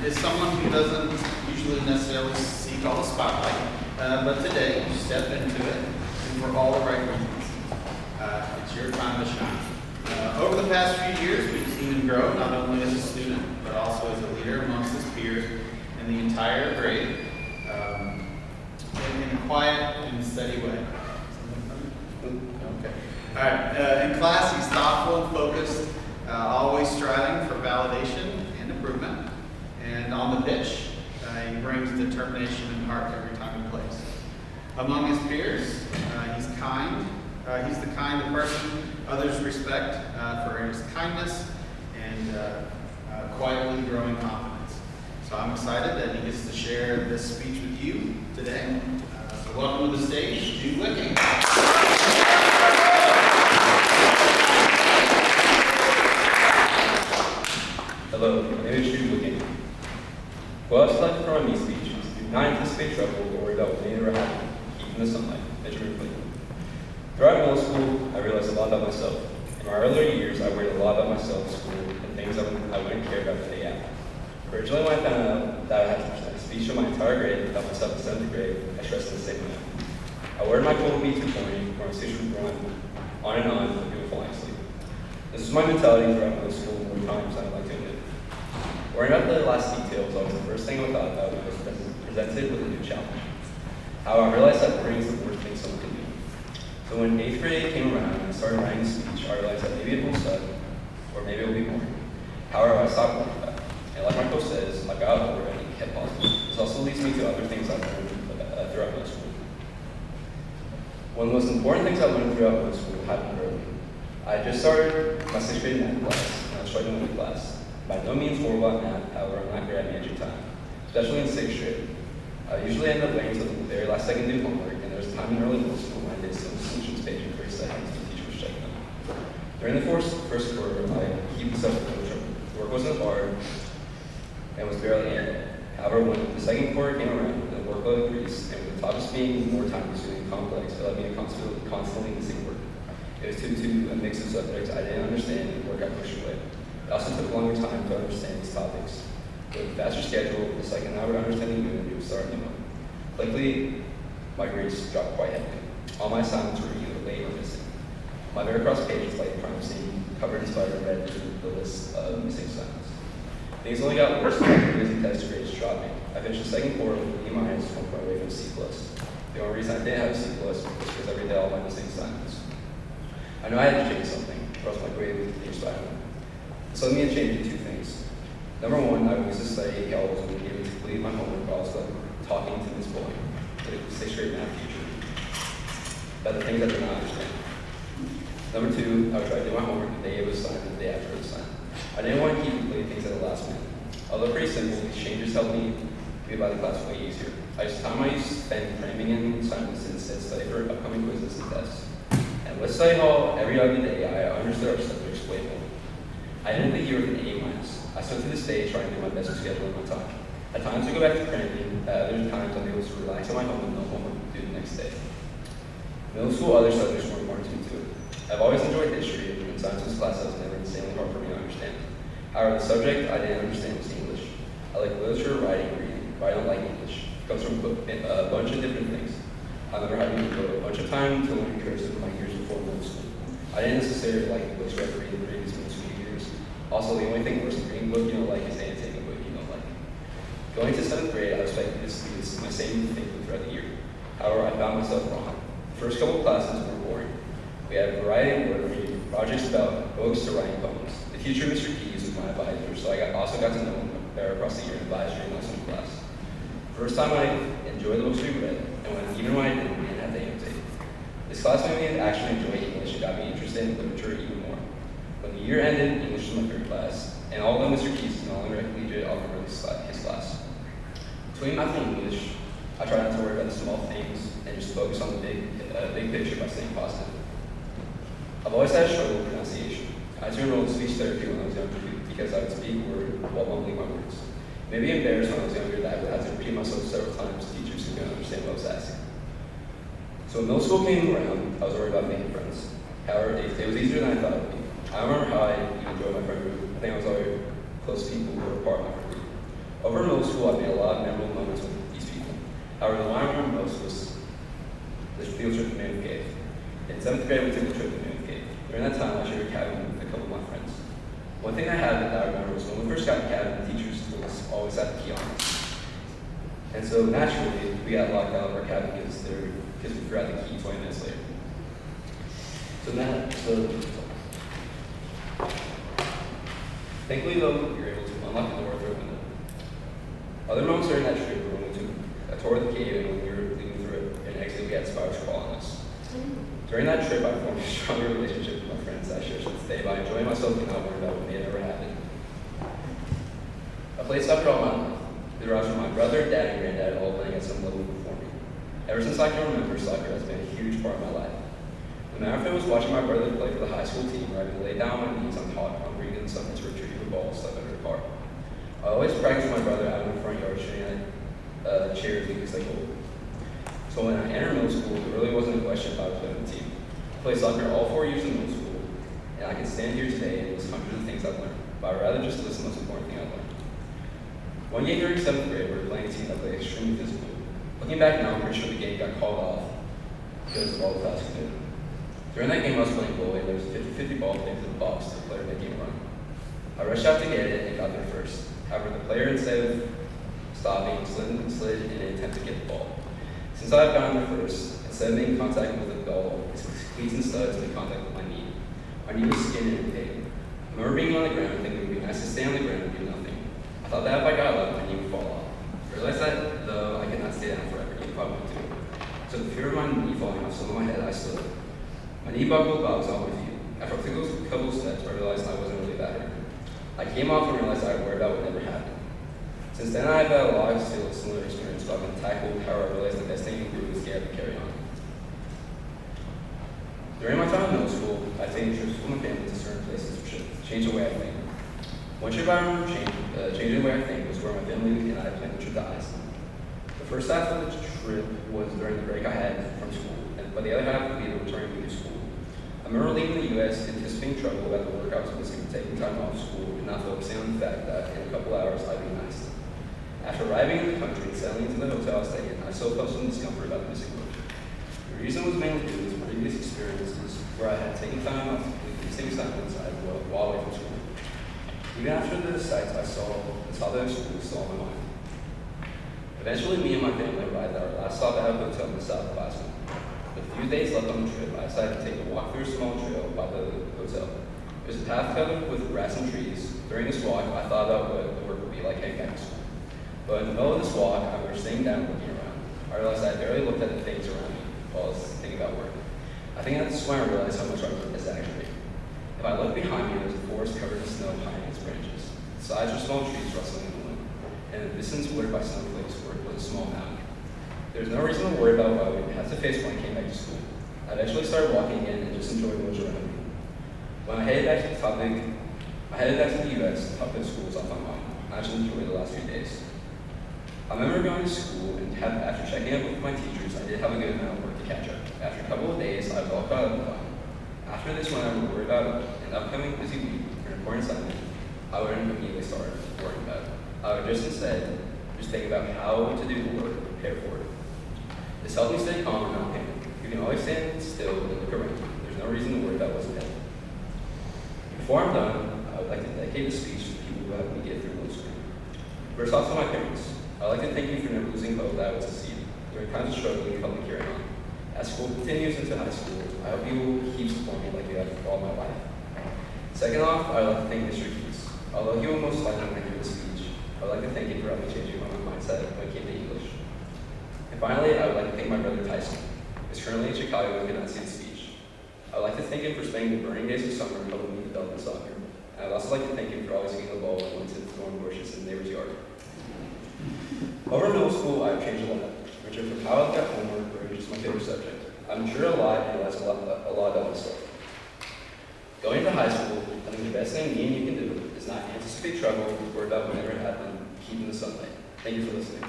is someone who doesn't usually necessarily seek all the spotlight, but today you step into it and for all the right reasons. It's your time to shine. Over the past few years, we've seen him grow not only as a student, but also as a leader amongst his peers and the entire grade in a quiet and steady way. Okay. All right. In class, he's thoughtful and focused, always striving for validation and improvement. And on the pitch, he brings determination and heart every time he plays. Among his peers, he's kind. He's the kind of person others respect for his kindness and quietly growing confidence. So I'm excited that he gets to share this speech with you today. So welcome to the stage, Jude Wicking. Hello, my name is Jude Wicking. What I selected for my speech is to not anticipate trouble or worry about what may never happen, keep in the sunlight, Benjamin Franklin. Throughout middle school, I realized a lot about myself. In my earlier years, I worried a lot about myself in school and things I wouldn't care about the day after. Originally, when I found out that I had to present a speech to my entire grade about myself in 7th grade, I stressed in the same way. I worried my quote would be too corny, or my speech would run on and on, and people falling asleep. This was my mentality throughout middle school and more times I'd like to admit. Worrying about the last details was always the first thing I thought about when I was presented with a new challenge. However, I realized that worrying is the worst thing someone can do. So when 8th grade came around and I started writing the speech, I realized that maybe it will suck, or maybe it will be boring. However, I stopped worrying about it. And like my coach says, I got over it and kept positive. This also leads me to other things I've learned throughout middle school. One of the most important things I learned throughout middle school happened early. I just started my 6th grade math class, and I was struggling with the class. By no means horrible at math, however, I'm not great at managing time, especially in 6th grade. I usually end up waiting until the very last second to do homework, and there was a time in early middle school when I did some solutions page in 3 seconds and the teacher was checking them. During the first quarter, I keep myself in trouble. The work wasn't hard and was barely ended. However, when the second quarter came around, the workload increased, and with the topics being more time-consuming and complex, it led me to constantly missing work. It was due to a mix of subjects I didn't understand and work I pushed away. It also took a longer time to understand these topics. With a faster schedule, the second I would understand the unit, it would start new one. Luckily, my grades dropped quite heavily. All my assignments were either late or missing. My very cross page was like a crime scene, covered in spider red with the list of missing assignments. Things only got worse when my busy test grades dropping. I finished the second quarter with an E- 1 point away from C+. The only reason I didn't have a C+ was because I redid all my missing assignments. I know I had to change something, or else my grade would continue spiraling. This led me to change 2 things. Number 1, I used to study helps when able to complete my homework while I was talking to Ms. Boyd, the 6th grade math teacher, about the things I did not understand. Number 2, I would try to do my homework the day it was assigned and the day after it was assigned. I didn't want to keep completing things at the last minute. Although pretty simple, these changes helped me be about the class way easier. Time I used to spend cramming in assignments and instead study for upcoming quizzes and tests. And with study hall every other day, I understood our subjects way more. I ended the year with an A-. I stood to this day trying to do my best to schedule my time. At times I go back to cramming, at other times I'm able to relax at my home and no homework to do the next day. Middle school, other subjects were important to me too. I've always enjoyed history, and science class was never insanely hard for me to understand. However, the subject I didn't understand was English. I like literature, writing, reading, but I don't like English. It comes from a bunch of different things. I remember having to devote a bunch of time to learning cursive in my years before middle school. I didn't necessarily like English right for the previous middle school years. Also, the only thing worse than reading a book you don't like is annotating a book you don't like. Going to 7th grade, I was expecting this to be my same thing throughout the year. However, I found myself wrong. The first couple of classes were boring. We had a variety of word reading, projects about books to writing poems. The teacher, Mr. Keys, was my advisor, so I also got to know him better across the year in advisory and lesson class. First time I enjoyed the books we read, and even when I didn't, we didn't have to annotate. This class made me actually enjoy English and got me interested in literature even more. When the year ended, English was my favorite class, and although Mr. Keys is no longer a collegiate, I'll remember his class. Between math and English, I try not to worry about the small things and just focus on the big picture by staying positive. I've always had a struggle with pronunciation. I had to enroll in speech therapy when I was younger because I would speak word while mumbling my words. Maybe embarrassed when I was younger that I would have to repeat myself several times to teachers who couldn't understand what I was asking. So when middle school came around, I was worried about making friends. However, it was easier than I thought it would be. I remember how I enjoyed my friend group. I think I was already close to people who were part of my friend group. Over in middle school, I made a lot of memorable moments with these people. However, the one I remember most was the field trip to Mammoth Cave. In 7th grade, we took a trip to Mammoth Cave. During that time, I shared a cabin with a couple of my friends. One thing I had that I remember was when we first got the cabin, the teachers always had the key on us. And so naturally, we got locked out of our cabin because we forgot the key 20 minutes later. Thankfully, though, we were able to unlock the door through a window. Other moments during that trip were when we took a tour of the cave and when we were leaving through it and exited, we had spiders crawl on us. During that trip, I formed a stronger relationship with my friends that I share to this day by enjoying myself and not worrying about what may have ever happened. I played soccer all my life. There was my brother, dad, and granddad all playing at some level before me. Ever since I can remember, soccer has been a huge part of my life. No matter if I was watching my brother play for the high school team or I would lay down on my knees on hot, hungry, and something to retrieve the ball stuck under the car. I always practiced with my brother out in the front yard shooting at chairs because they could. So when I entered middle school, there really wasn't a question if I would play on the team. I played soccer all 4 years in middle school, and I can stand here today and list hundreds of things I've learned, but I'd rather just list the most important thing I've learned. One game during 7th grade, we were playing a team that played extremely physical. Looking back now, I'm pretty sure the game got called off because of all the fouls committed. During that game, I was playing goalie, and there was a 50-50 ball played to the box to the player making a run. I rushed out to get it and got there first. However, the player, instead of stopping, slid in an attempt to get the ball. Since I had gotten there first, instead of making contact with the ball, his cleats and studs made contact with my knee. My knee was skinned and pain. I remember being on the ground and thinking it would be nice to stay on the ground and do nothing. I thought that if I got up, my knee would fall off. I realized that, though, I could not stay down forever, even if I wanted to. So the fear of my knee falling off some of my head, I stood up. My knee buckled, but I was on my feet. After I took a couple of steps, I realized I wasn't really that hurt. I came off and realized I had worried about what never happened. Since then, I've had a lot of similar experience, but I've been tackled. However, I realized the best thing you can do is get up and carry on. During my time in middle school, I taken trips with my family to certain places which changed the way I think. One trip I remember changing the way I think was where my family and I planned a trip to Iceland. The first half of the trip was during the break I had from school, but the other half would be the returning to school. I remember leaving the U.S. anticipating trouble about the work I was missing from taking time off school and not focusing on the fact that in a couple hours I'd be in Iceland. After arriving in the country and settling into the hotel I stayed in, I still felt some discomfort about the missing work. The reason was mainly due to previous experiences where I had taken time off to complete these same assignments I had while away from school. Even after the sights I saw, the topic of school was still on my mind. Eventually, me and my family arrived at our last stop at a hotel in the south of Iceland. With a few days left on the trip, I decided to take a walk through a small trail by the hotel. There's a path covered with grass and trees. During this walk, I thought about what the work would be like heading back to school. But in the middle of this walk, I was sitting down and looking around. I realized I barely looked at the things around me while I was thinking about work. I think that's when I realized how much our work is actually. If I look behind me, there's a forest covered in snow hiding its branches. The sides were small trees rustling in the wind, and in the distance, watered by snowflakes, was a small mountain. There's no reason to worry about what I would have to face when I came back to school. I eventually started walking again and just enjoying what was around me. When I headed back to the U.S., the topic of school was off my mind. I just enjoyed the last few days. I remember going to school and after checking up with my teachers, I did have a good amount of work to catch up. After a couple of days, I was all caught up and fine. After this, when I would worry about an upcoming busy week or an important assignment, I wouldn't immediately start worrying about it. I would instead think about how to do the work and prepare for it. This helped me stay calm and not panic. You can always stand still and look around. There's no reason to worry about what's ahead. Before I'm done, I would like to dedicate a speech to the people who helped me get through middle school. First off, to my parents. I'd like to thank you for never losing hope that I would succeed. During times of struggle, you helped me carry on. As school continues into high school, I hope you will keep supporting me like you have for all my life. Second off, I would like to thank Mr. Keys. Although he will most likely not hear the speech, I would like to thank you for helping change my mindset when it came to English. And finally, I would like to thank my brother Tyson, who is currently in Chicago and cannot see the speech. I would like to thank him for spending the burning days of summer helping me develop in soccer. And I would also like to thank him for always getting the ball when we went to the thorn bushes in the neighbor's yard. Over middle school, I've changed a lot. Ranging from how I got homework or just my favorite subject. I've matured a lot and realized a lot about myself. Going into high school, I think the best thing me and you can do is not anticipate trouble, worry about whatever happened, keep in the sunlight. Thank you for listening.